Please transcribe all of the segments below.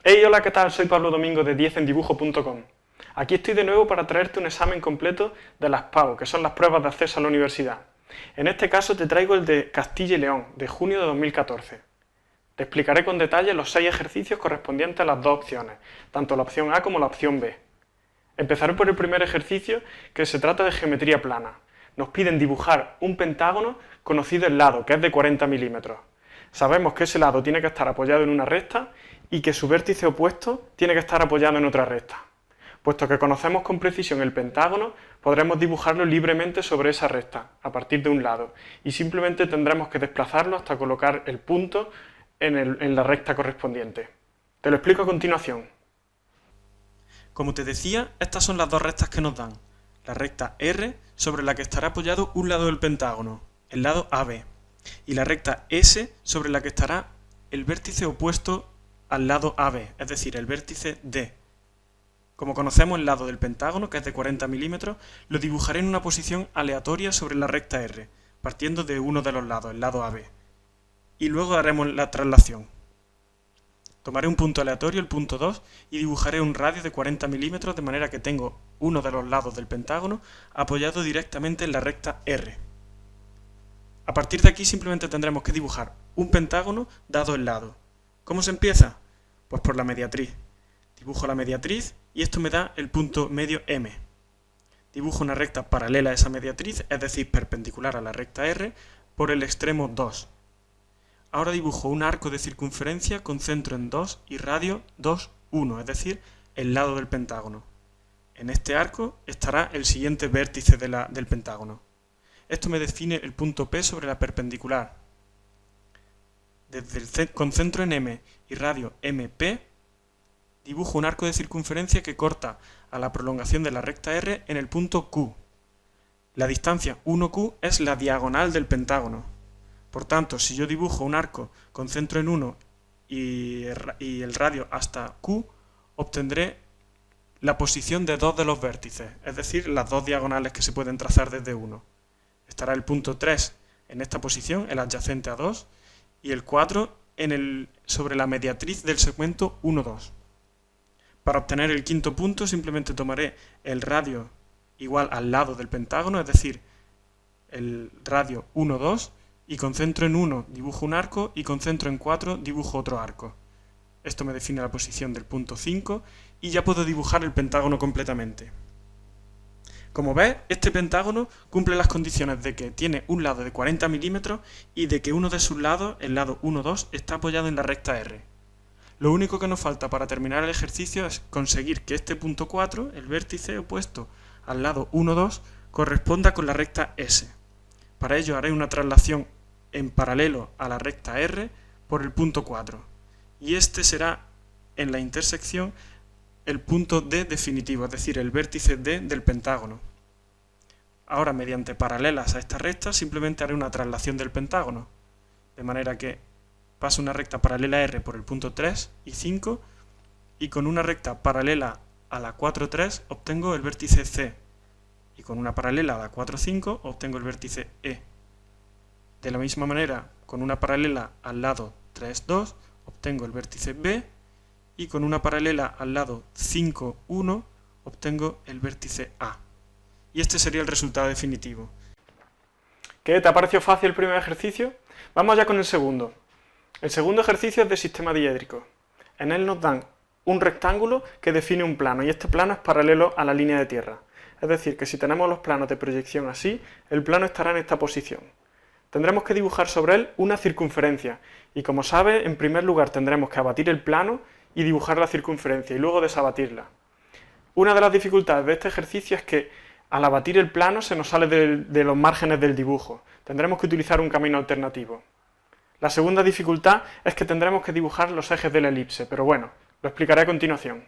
Hey, hola, ¿qué tal? Soy Pablo Domingo de 10endibujo.com. Aquí estoy de nuevo para traerte un examen completo de las PAU, que son las pruebas de acceso a la universidad. En este caso te traigo el de Castilla y León, de junio de 2014. Te explicaré con detalle los 6 ejercicios correspondientes a las dos opciones, tanto la opción A como la opción B. Empezaré por el primer ejercicio, que se trata de geometría plana. Nos piden dibujar un pentágono conocido el lado, que es de 40 milímetros. Sabemos que ese lado tiene que estar apoyado en una recta y que su vértice opuesto tiene que estar apoyado en otra recta. Puesto que conocemos con precisión el pentágono, podremos dibujarlo libremente sobre esa recta, a partir de un lado, y simplemente tendremos que desplazarlo hasta colocar el punto en la recta correspondiente. Te lo explico a continuación. Como te decía, estas son las dos rectas que nos dan. La recta R, sobre la que estará apoyado un lado del pentágono, el lado AB, y la recta S, sobre la que estará el vértice opuesto al lado AB, es decir, el vértice D. Como conocemos el lado del pentágono, que es de 40 milímetros, lo dibujaré en una posición aleatoria sobre la recta R, partiendo de uno de los lados, el lado AB. Y luego haremos la traslación. Tomaré un punto aleatorio, el punto 2, y dibujaré un radio de 40 milímetros de manera que tengo uno de los lados del pentágono apoyado directamente en la recta R. A partir de aquí simplemente tendremos que dibujar un pentágono dado el lado. ¿Cómo se empieza? Pues por la mediatriz. Dibujo la mediatriz y esto me da el punto medio M. Dibujo una recta paralela a esa mediatriz, es decir, perpendicular a la recta R, por el extremo 2. Ahora dibujo un arco de circunferencia con centro en 2 y radio 2, 1, es decir, el lado del pentágono. En este arco estará el siguiente vértice del pentágono. Esto me define el punto P sobre la perpendicular. Con centro en M y radio MP, dibujo un arco de circunferencia que corta a la prolongación de la recta R en el punto Q. La distancia 1Q es la diagonal del pentágono. Por tanto, si yo dibujo un arco con centro en 1 y el radio hasta Q, obtendré la posición de dos de los vértices, es decir, las dos diagonales que se pueden trazar desde 1. Estará el punto 3 en esta posición, el adyacente a 2, y el 4 sobre la mediatriz del segmento 1, 2. Para obtener el quinto punto simplemente tomaré el radio igual al lado del pentágono, es decir, el radio 1, 2, y con centro en 1 dibujo un arco y con centro en 4 dibujo otro arco. Esto me define la posición del punto 5 y ya puedo dibujar el pentágono completamente. Como ves, este pentágono cumple las condiciones de que tiene un lado de 40 milímetros y de que uno de sus lados, el lado 1, 2, está apoyado en la recta R. Lo único que nos falta para terminar el ejercicio es conseguir que este punto 4, el vértice opuesto al lado 1, 2, corresponda con la recta S. Para ello haré una traslación en paralelo a la recta R por el punto 4. Y este será en la intersección el punto D definitivo, es decir, el vértice D del pentágono. Ahora, mediante paralelas a esta recta, simplemente haré una traslación del pentágono, de manera que paso una recta paralela a R por el punto 3 y 5, y con una recta paralela a la 4, 3 obtengo el vértice C, y con una paralela a la 4, 5 obtengo el vértice E. De la misma manera, con una paralela al lado 3, 2 obtengo el vértice B, y con una paralela al lado 5, 1 obtengo el vértice A. Y este sería el resultado definitivo. ¿Qué? ¿Te ha parecido fácil el primer ejercicio? Vamos ya con el segundo. El segundo ejercicio es de sistema diédrico. En él nos dan un rectángulo que define un plano y este plano es paralelo a la línea de tierra. Es decir, que si tenemos los planos de proyección así, el plano estará en esta posición. Tendremos que dibujar sobre él una circunferencia y, como sabes, en primer lugar tendremos que abatir el plano y dibujar la circunferencia y luego desabatirla. Una de las dificultades de este ejercicio es que al abatir el plano se nos sale de los márgenes del dibujo. Tendremos que utilizar un camino alternativo. La segunda dificultad es que tendremos que dibujar los ejes de la elipse, pero bueno, lo explicaré a continuación.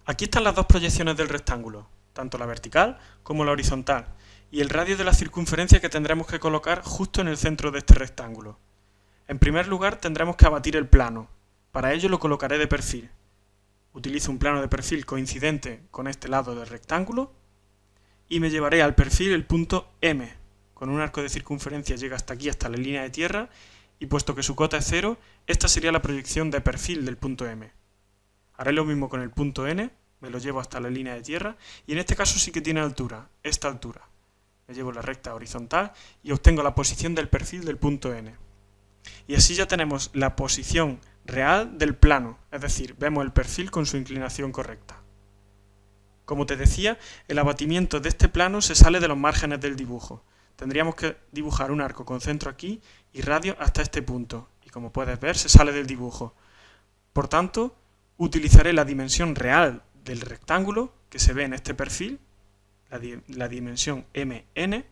Aquí están las dos proyecciones del rectángulo, tanto la vertical como la horizontal, y el radio de la circunferencia que tendremos que colocar justo en el centro de este rectángulo. En primer lugar tendremos que abatir el plano. Para ello lo colocaré de perfil. Utilizo un plano de perfil coincidente con este lado del rectángulo y me llevaré al perfil el punto M. Con un arco de circunferencia llega hasta aquí, hasta la línea de tierra, y puesto que su cota es 0, esta sería la proyección de perfil del punto M. Haré lo mismo con el punto N, me lo llevo hasta la línea de tierra, y en este caso sí que tiene altura, esta altura. Me llevo la recta horizontal y obtengo la posición del perfil del punto N. Y así ya tenemos la posición real del plano, es decir, vemos el perfil con su inclinación correcta. Como te decía, el abatimiento de este plano se sale de los márgenes del dibujo. Tendríamos que dibujar un arco con centro aquí y radio hasta este punto, y como puedes ver se sale del dibujo. Por tanto, utilizaré la dimensión real del rectángulo que se ve en este perfil, la dimensión MN,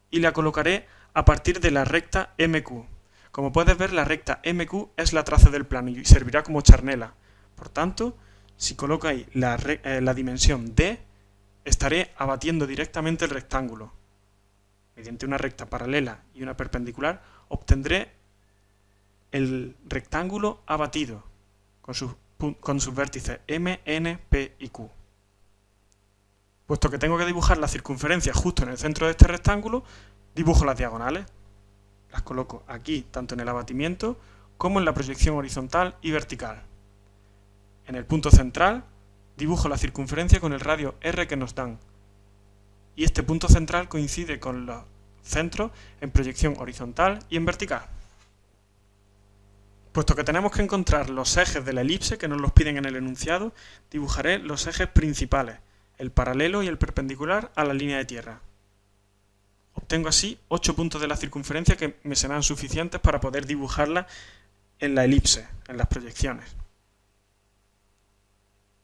y la colocaré a partir de la recta MQ. Como puedes ver, la recta MQ es la traza del plano y servirá como charnela. Por tanto, si coloco ahí la dimensión D, estaré abatiendo directamente el rectángulo. Mediante una recta paralela y una perpendicular, obtendré el rectángulo abatido con sus vértices M, N, P y Q. Puesto que tengo que dibujar la circunferencia justo en el centro de este rectángulo, dibujo las diagonales. Las coloco aquí, tanto en el abatimiento como en la proyección horizontal y vertical. En el punto central, dibujo la circunferencia con el radio R que nos dan. Y este punto central coincide con los centros en proyección horizontal y en vertical. Puesto que tenemos que encontrar los ejes de la elipse que nos los piden en el enunciado, dibujaré los ejes principales, el paralelo y el perpendicular a la línea de tierra. Obtengo así 8 puntos de la circunferencia que me serán suficientes para poder dibujarla en la elipse, en las proyecciones.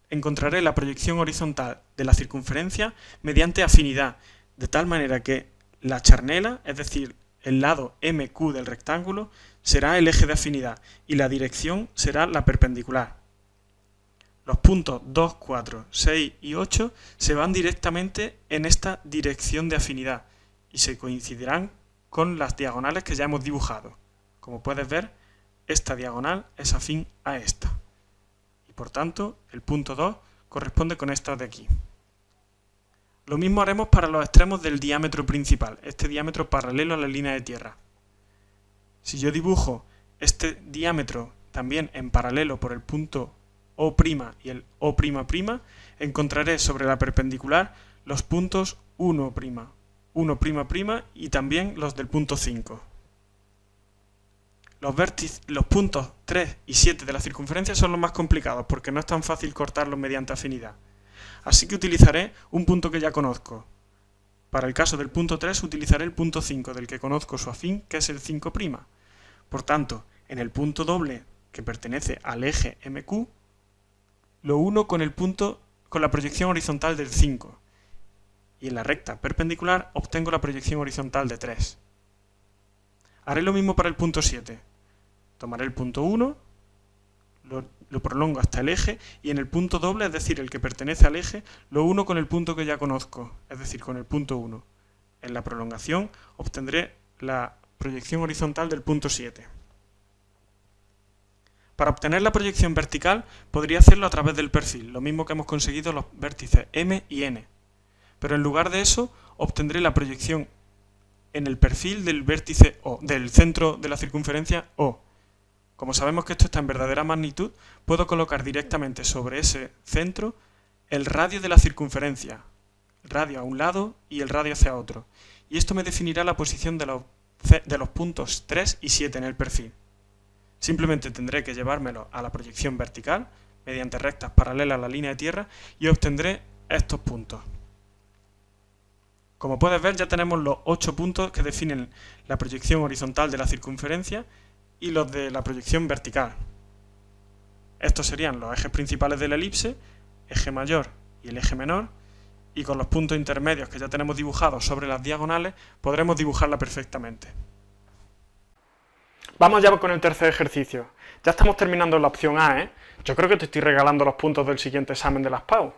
Encontraré la proyección horizontal de la circunferencia mediante afinidad, de tal manera que la charnela, es decir, el lado MQ del rectángulo, será el eje de afinidad y la dirección será la perpendicular. Los puntos 2, 4, 6 y 8 se van directamente en esta dirección de afinidad y se coincidirán con las diagonales que ya hemos dibujado. Como puedes ver, esta diagonal es afín a esta. Y por tanto, el punto 2 corresponde con esta de aquí. Lo mismo haremos para los extremos del diámetro principal, este diámetro paralelo a la línea de tierra. Si yo dibujo este diámetro también en paralelo por el punto O' y el O'', encontraré sobre la perpendicular los puntos 1', 1'' y también los del punto 5. Los puntos 3 y 7 de la circunferencia son los más complicados porque no es tan fácil cortarlos mediante afinidad. Así que utilizaré un punto que ya conozco. Para el caso del punto 3 utilizaré el punto 5, del que conozco su afín, que es el 5'. Por tanto, en el punto doble que pertenece al eje MQ, lo uno con la proyección horizontal del 5. Y en la recta perpendicular obtengo la proyección horizontal de 3. Haré lo mismo para el punto 7. Tomaré el punto 1, lo prolongo hasta el eje y en el punto doble, es decir, el que pertenece al eje, lo uno con el punto que ya conozco, es decir, con el punto 1. En la prolongación obtendré la proyección horizontal del punto 7. Para obtener la proyección vertical podría hacerlo a través del perfil, lo mismo que hemos conseguido los vértices M y N. Pero en lugar de eso, obtendré la proyección en el perfil del vértice O, del centro de la circunferencia O. Como sabemos que esto está en verdadera magnitud, puedo colocar directamente sobre ese centro el radio de la circunferencia, el radio a un lado y el radio hacia otro. Y esto me definirá la posición de los puntos 3 y 7 en el perfil. Simplemente tendré que llevármelo a la proyección vertical mediante rectas paralelas a la línea de tierra y obtendré estos puntos. Como puedes ver, ya tenemos los 8 puntos que definen la proyección horizontal de la circunferencia y los de la proyección vertical. Estos serían los ejes principales de la elipse, eje mayor y el eje menor, y con los puntos intermedios que ya tenemos dibujados sobre las diagonales podremos dibujarla perfectamente. Vamos ya con el tercer ejercicio. Ya estamos terminando la opción A, ¿eh? Yo creo que te estoy regalando los puntos del siguiente examen de las PAU.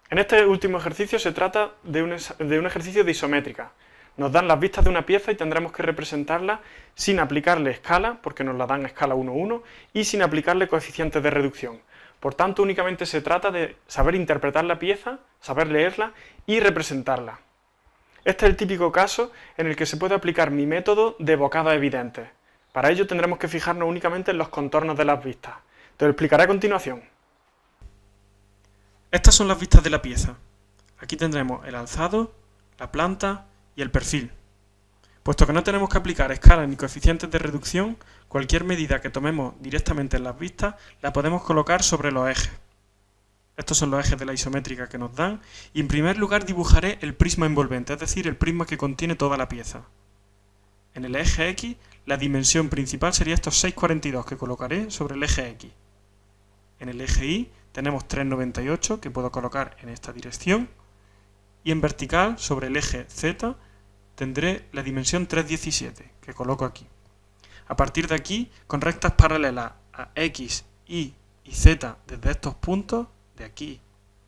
En este último ejercicio se trata de un ejercicio de isométrica. Nos dan las vistas de una pieza y tendremos que representarla sin aplicarle escala, porque nos la dan a escala 1:1, y sin aplicarle coeficientes de reducción. Por tanto, únicamente se trata de saber interpretar la pieza, saber leerla y representarla. Este es el típico caso en el que se puede aplicar mi método de bocados evidentes. Para ello tendremos que fijarnos únicamente en los contornos de las vistas. Te lo explicaré a continuación. Estas son las vistas de la pieza. Aquí tendremos el alzado, la planta y el perfil. Puesto que no tenemos que aplicar escalas ni coeficientes de reducción, cualquier medida que tomemos directamente en las vistas la podemos colocar sobre los ejes. Estos son los ejes de la isométrica que nos dan, y en primer lugar dibujaré el prisma envolvente, es decir, el prisma que contiene toda la pieza. En el eje X, la dimensión principal sería estos 6,42 que colocaré sobre el eje X. En el eje Y tenemos 3,98 que puedo colocar en esta dirección, y en vertical, sobre el eje Z, tendré la dimensión 3,17 que coloco aquí. A partir de aquí, con rectas paralelas a X, Y y Z desde estos puntos, de aquí,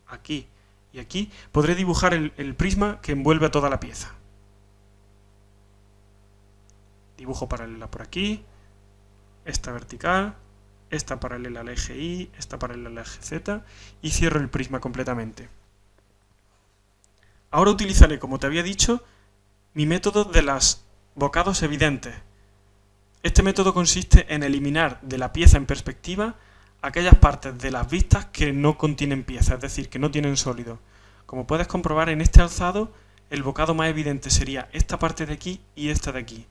aquí y aquí, podré dibujar el prisma que envuelve a toda la pieza. Dibujo paralela por aquí, esta vertical, esta paralela al eje Y, esta paralela al eje Z, y cierro el prisma completamente. Ahora utilizaré, como te había dicho, mi método de los bocados evidentes. Este método consiste en eliminar de la pieza en perspectiva aquellas partes de las vistas que no contienen pieza, es decir, que no tienen sólido. Como puedes comprobar en este alzado, el bocado más evidente sería esta parte de aquí y esta de aquí.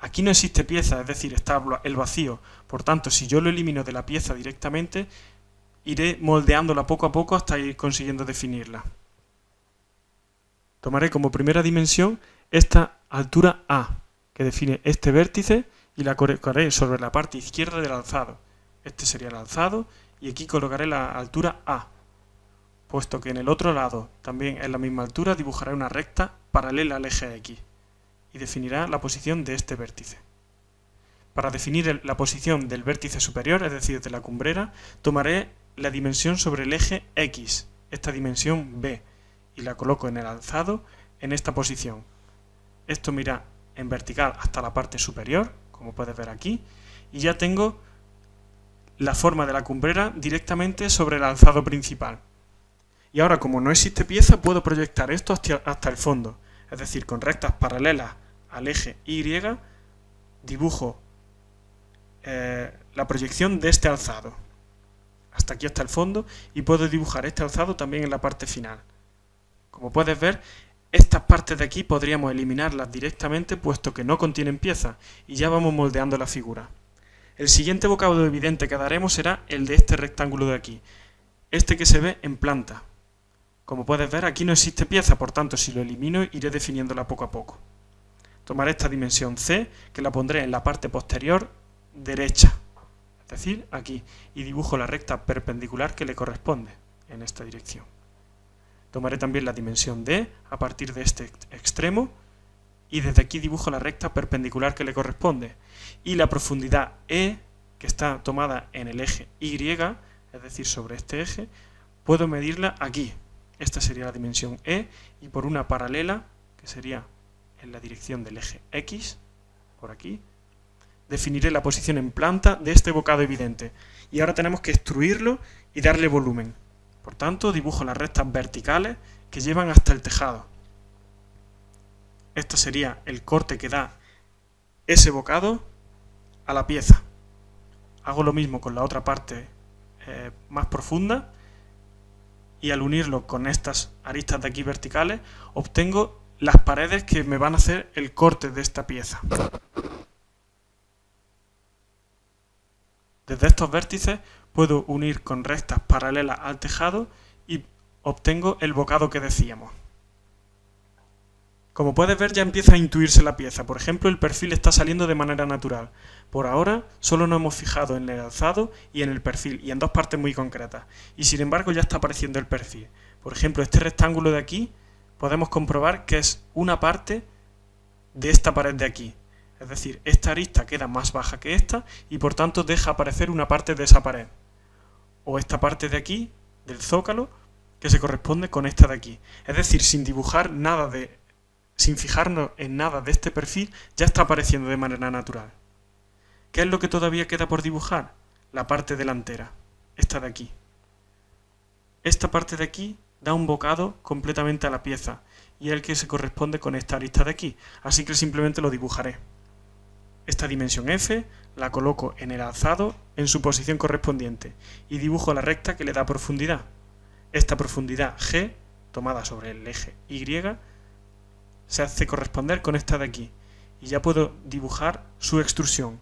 Aquí no existe pieza, es decir, está el vacío. Por tanto, si yo lo elimino de la pieza directamente, iré moldeándola poco a poco hasta ir consiguiendo definirla. Tomaré como primera dimensión esta altura A, que define este vértice, y la colocaré sobre la parte izquierda del alzado. Este sería el alzado, y aquí colocaré la altura A. Puesto que en el otro lado también es la misma altura, dibujaré una recta paralela al eje X y definirá la posición de este vértice. Para definir la posición del vértice superior, es decir, de la cumbrera, tomaré la dimensión sobre el eje X, esta dimensión B, y la coloco en el alzado en esta posición. Esto me irá en vertical hasta la parte superior, como puedes ver aquí, y ya tengo la forma de la cumbrera directamente sobre el alzado principal. Y ahora, como no existe pieza, puedo proyectar esto hasta el fondo, es decir, con rectas paralelas al eje Y, dibujo la proyección de este alzado hasta aquí, hasta el fondo, y puedo dibujar este alzado también en la parte final. Como puedes ver, estas partes de aquí podríamos eliminarlas directamente puesto que no contienen pieza, y ya vamos moldeando la figura. El siguiente bocado evidente que daremos será el de este rectángulo de aquí, este que se ve en planta. Como puedes ver, aquí no existe pieza, por tanto, si lo elimino, iré definiéndola poco a poco. Tomaré esta dimensión C, que la pondré en la parte posterior derecha, es decir, aquí, y dibujo la recta perpendicular que le corresponde en esta dirección. Tomaré también la dimensión D a partir de este extremo, y desde aquí dibujo la recta perpendicular que le corresponde, y la profundidad E, que está tomada en el eje Y, es decir, sobre este eje, puedo medirla aquí. Esta sería la dimensión E, y por una paralela, que sería en la dirección del eje X, por aquí, definiré la posición en planta de este bocado evidente. Y ahora tenemos que extruirlo y darle volumen. Por tanto, dibujo las rectas verticales que llevan hasta el tejado. Este sería el corte que da ese bocado a la pieza. Hago lo mismo con la otra parte más profunda, y al unirlo con estas aristas de aquí verticales, obtengo las paredes que me van a hacer el corte de esta pieza. Desde estos vértices puedo unir con rectas paralelas al tejado y obtengo el bocado que decíamos. Como puedes ver, ya empieza a intuirse la pieza. Por ejemplo, el perfil está saliendo de manera natural. Por ahora, solo nos hemos fijado en el alzado y en el perfil, y en dos partes muy concretas. Y sin embargo, ya está apareciendo el perfil. Por ejemplo, este rectángulo de aquí, podemos comprobar que es una parte de esta pared de aquí. Es decir, esta arista queda más baja que esta, y por tanto deja aparecer una parte de esa pared. O esta parte de aquí, del zócalo, que se corresponde con esta de aquí. Es decir, sin dibujar nada sin fijarnos en nada de este perfil, ya está apareciendo de manera natural. ¿Qué es lo que todavía queda por dibujar? La parte delantera, esta de aquí. Esta parte de aquí da un bocado completamente a la pieza, y es el que se corresponde con esta arista de aquí, así que simplemente lo dibujaré. Esta dimensión F la coloco en el alzado en su posición correspondiente y dibujo la recta que le da profundidad. Esta profundidad G, tomada sobre el eje Y, se hace corresponder con esta de aquí y ya puedo dibujar su extrusión.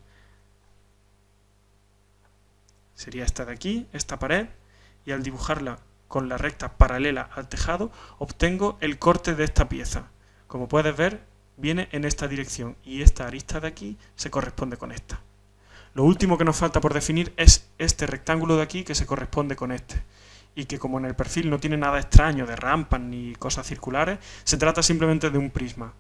Sería esta de aquí, esta pared, y al dibujarla con la recta paralela al tejado obtengo el corte de esta pieza. Como puedes ver, viene en esta dirección y esta arista de aquí se corresponde con esta. Lo último que nos falta por definir es este rectángulo de aquí que se corresponde con este y que, como en el perfil no tiene nada extraño de rampas ni cosas circulares, se trata simplemente de un prisma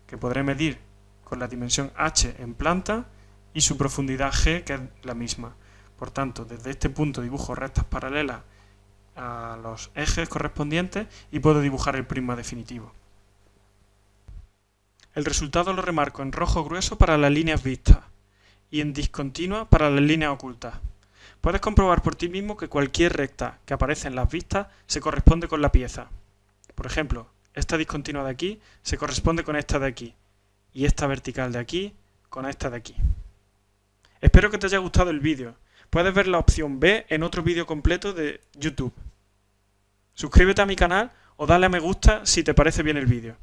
que podré medir con la dimensión h en planta y su profundidad g, que es la misma. Por tanto, desde este punto dibujo rectas paralelas a los ejes correspondientes y puedo dibujar el prisma definitivo. El resultado lo remarco en rojo grueso para las líneas vistas y en discontinua para las líneas ocultas. Puedes comprobar por ti mismo que cualquier recta que aparece en las vistas se corresponde con la pieza. Por ejemplo, esta discontinua de aquí se corresponde con esta de aquí y esta vertical de aquí con esta de aquí. Espero que te haya gustado el vídeo. Puedes ver la opción B en otro vídeo completo de YouTube. Suscríbete a mi canal o dale a me gusta si te parece bien el vídeo.